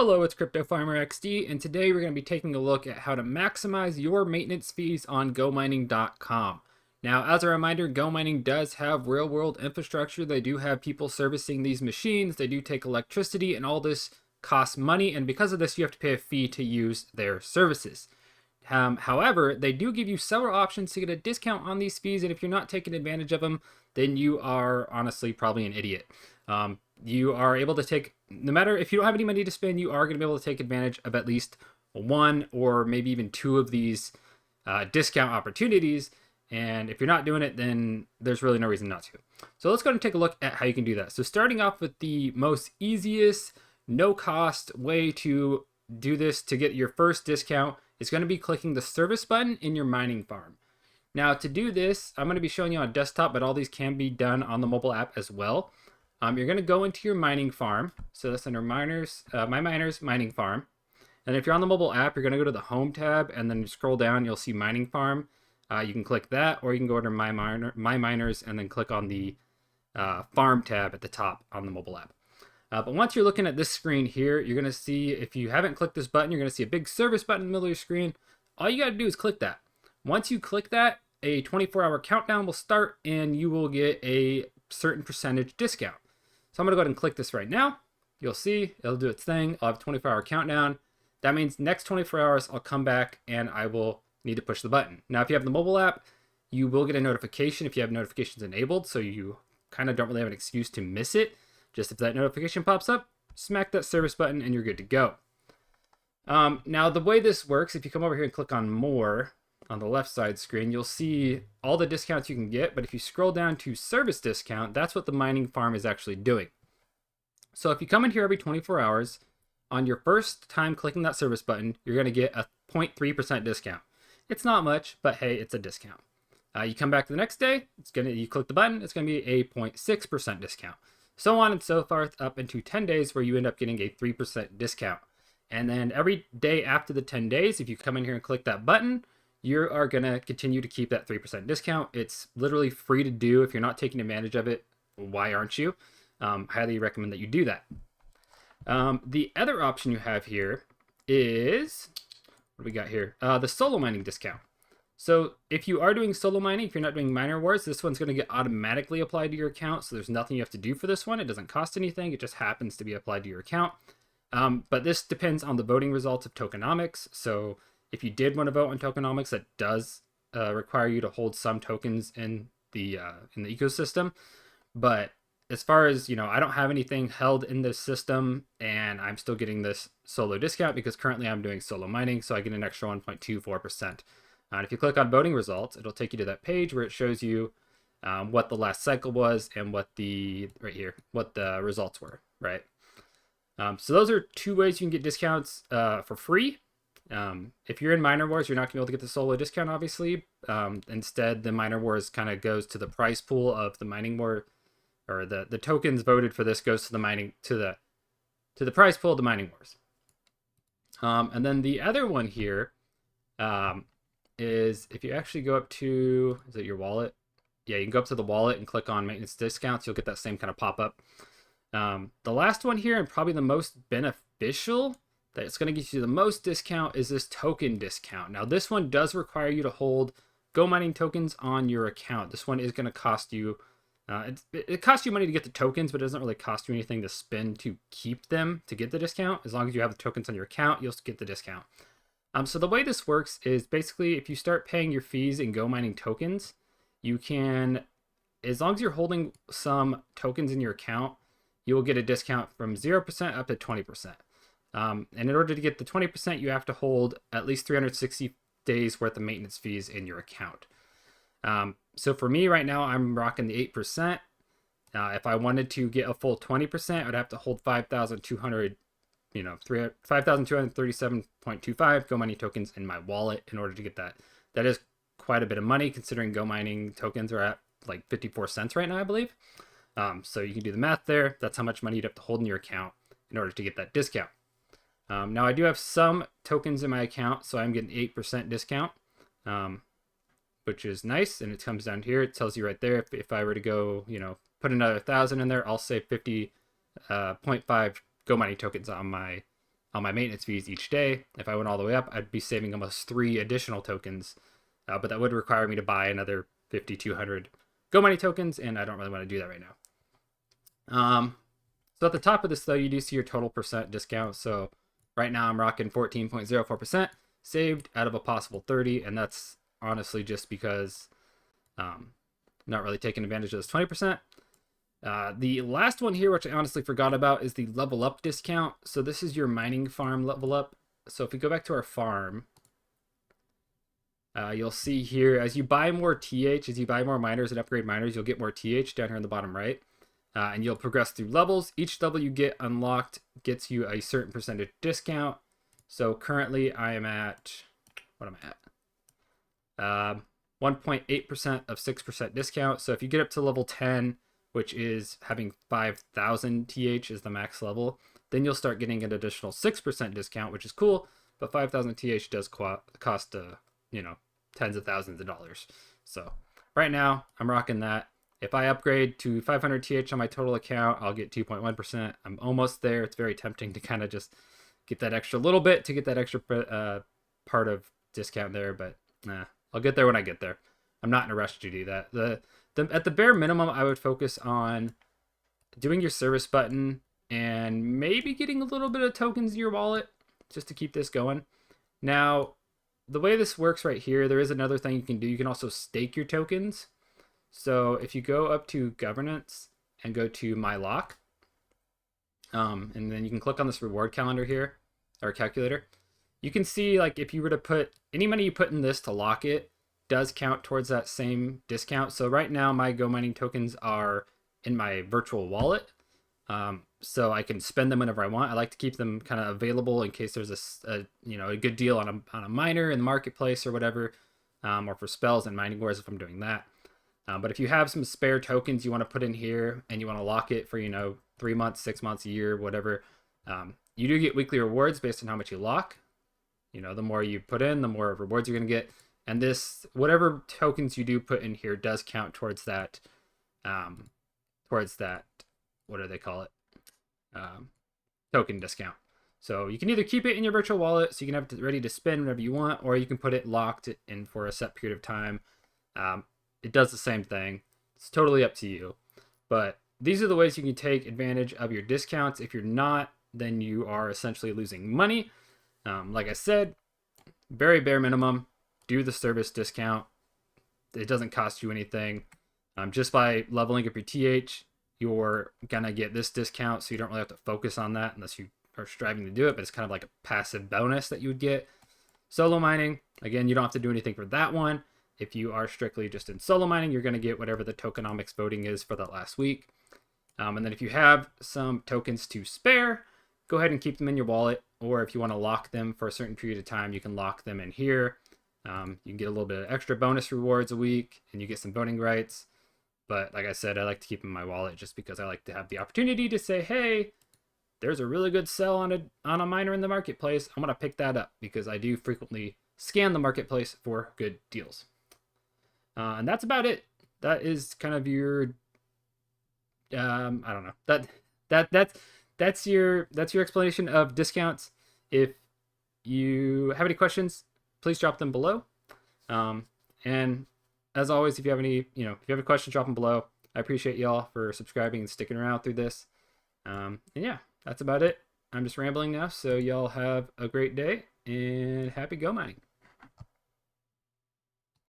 Hello, it's Crypto Farmer XD, and today we're going to be taking a look at how to maximize your maintenance fees on Gomining.com. Now, as a reminder, Gomining does have real-world infrastructure. They do have people servicing these machines. They do take electricity, and all this costs money, and because of this, you have to pay a fee to use their services. However, they do give you several options to get a discount on these fees, and if you're not taking advantage of them, then you are honestly probably an idiot. You are able to take, no matter if you don't have any money to spend, you are going to be able to take advantage of at least one or maybe even two of these discount opportunities. And if you're not doing it, then there's really no reason not to. So let's go and take a look at how you can do that. So starting off with the most easiest, no cost way to do this to get your first discount is going to be clicking the service button in your mining farm. Now to do this, I'm going to be showing you on desktop, but all these can be done on the mobile app as well. You're going to go into your mining farm. So that's under miners, my miners mining farm. And if you're on the mobile app, you're going to go to the home tab and then scroll down, you'll see mining farm. You can click that, or you can go under my miners and then click on the farm tab at the top on the mobile app. But once you're looking at this screen here, you're going to see, if you haven't clicked this button, you're going to see a big service button in the middle of your screen. All you got to do is click that. Once you click that, a 24-hour countdown will start and you will get a certain percentage discount. So I'm going to go ahead and click this right now. You'll see it'll do its thing. I'll have a 24-hour countdown. That means next 24 hours, I'll come back and I will need to push the button. Now, if you have the mobile app, you will get a notification if you have notifications enabled. So you kind of don't really have an excuse to miss it. Just if that notification pops up, smack that service button and you're good to go. Now, the way this works, if you come over here and click on more on the left side screen, you'll see all the discounts you can get. But if you scroll down to service discount, that's what the mining farm is actually doing. So if you come in here every 24 hours, on your first time clicking that service button, you're going to get a 0.3% discount. It's not much, but hey, it's a discount. You come back the next day, you click the button, it's going to be a 0.6% discount. So on and so forth up into 10 days where you end up getting a 3% discount. And then every day after the 10 days, if you come in here and click that button, you are going to continue to keep that 3% discount. It's literally free to do. If you're not taking advantage of it, why aren't you? Highly recommend that you do that. The other option you have here is, what do we got here? The solo mining discount. So if you are doing solo mining, if you're not doing miner wars, this one's going to get automatically applied to your account. So there's nothing you have to do for this one. It doesn't cost anything. It just happens to be applied to your account. But this depends on the voting results of tokenomics. So if you did want to vote on tokenomics, that does require you to hold some tokens in the ecosystem. But as far as, I don't have anything held in this system and I'm still getting this solo discount because currently I'm doing solo mining. So I get an extra 1.24%. And if you click on voting results, it'll take you to that page where it shows you what the last cycle was and what the results were, right? So those are two ways you can get discounts for free. If you're in Miner Wars, you're not going to be able to get the solo discount, obviously. Instead, the Miner Wars kind of goes to the price pool of the mining war, or the tokens voted for this goes to the mining to the price pool of the mining wars. And then the other one here is if you actually go up to, is it your wallet? Yeah, you can go up to the wallet and click on maintenance discounts. You'll get that same kind of pop-up. The last one here, and probably the most beneficial, that's going to get you the most discount, is this token discount. Now, this one does require you to hold Go mining tokens on your account. This one is going to cost you, it costs you money to get the tokens, but it doesn't really cost you anything to spend to keep them to get the discount. As long as you have the tokens on your account, you'll get the discount. So the way this works is basically if you start paying your fees in Go mining tokens, you can, as long as you're holding some tokens in your account, you will get a discount from 0% up to 20%. And in order to get the 20%, you have to hold at least 360 days worth of maintenance fees in your account. So for me right now, I'm rocking the 8%. If I wanted to get a full 20%, I'd have to hold 5,237.25 Go mining tokens in my wallet in order to get that. That is quite a bit of money considering Go mining tokens are at like 54 cents right now, I believe. So you can do the math there. That's how much money you'd have to hold in your account in order to get that discount. Now I do have some tokens in my account, so I'm getting 8% discount, which is nice. And it comes down here. It tells you right there, if I were to go, put another 1,000 in there, I'll save 50.5 Go mining tokens on my on my maintenance fees each day. If I went all the way up, I'd be saving almost 3 additional tokens, but that would require me to buy another 5,200 Gomining tokens, and I don't really want to do that right now. So at the top of this, though, you do see your total percent discount. So right now I'm rocking 14.04% saved out of a possible 30, and that's honestly just because I'm not really taking advantage of this 20%. The last one here, which I honestly forgot about, is the level up discount. So this is your mining farm level up. So if we go back to our farm, you'll see here, as you buy more TH, as you buy more miners and upgrade miners, you'll get more TH down here in the bottom right. And you'll progress through levels. Each level you get unlocked gets you a certain percentage discount. So currently I am at, what am I at? 1.8% of 6% discount. So if you get up to level 10, which is having 5,000 TH is the max level, then you'll start getting an additional 6% discount, which is cool. But 5,000 TH does cost, tens of thousands of dollars. So right now I'm rocking that. If I upgrade to 500 TH on my total account, I'll get 2.1%. I'm almost there. It's very tempting to kind of just get that extra little bit to get that extra part of discount there, but I'll get there when I get there. I'm not in a rush to do that. At the bare minimum, I would focus on doing your service button and maybe getting a little bit of tokens in your wallet just to keep this going. Now, the way this works right here, there is another thing you can do. You can also stake your tokens. So if you go up to governance and go to my lock, and then you can click on this reward calendar here, or calculator, you can see like if you were to put any money you put in this to lock it does count towards that same discount. So right now my Gomining tokens are in my virtual wallet, so I can spend them whenever I want. I like to keep them kind of available in case there's a good deal on a miner in the marketplace or whatever, or for spells and mining wars if I'm doing that. But if you have some spare tokens you want to put in here and you want to lock it for 3 months, 6 months, a year, whatever, you do get weekly rewards based on how much you lock. The more you put in, the more rewards you're going to get. And this, whatever tokens you do put in here does count towards that, what do they call it? Token discount. So you can either keep it in your virtual wallet so you can have it ready to spend whenever you want, or you can put it locked in for a set period of time. It does the same thing. It's totally up to you. But these are the ways you can take advantage of your discounts. If you're not, then you are essentially losing money. Like I said, very bare minimum, do the service discount. It doesn't cost you anything. Just by leveling up your TH, you're going to get this discount, so you don't really have to focus on that unless you are striving to do it, but it's kind of like a passive bonus that you would get. Solo mining, again, you don't have to do anything for that one. If you are strictly just in solo mining, you're going to get whatever the tokenomics voting is for that last week. And then if you have some tokens to spare, go ahead and keep them in your wallet. Or if you want to lock them for a certain period of time, you can lock them in here. You can get a little bit of extra bonus rewards a week, and you get some voting rights. But like I said, I like to keep them in my wallet just because I like to have the opportunity to say, hey, there's a really good sell on a miner in the marketplace. I'm going to pick that up because I do frequently scan the marketplace for good deals. And that's about it. That is kind of your, I don't know. That's your explanation of discounts. If you have any questions, please drop them below. And as always, if you have any, if you have a question, drop them below. I appreciate y'all for subscribing and sticking around through this. And yeah, that's about it. I'm just rambling now. So y'all have a great day and happy Go mining.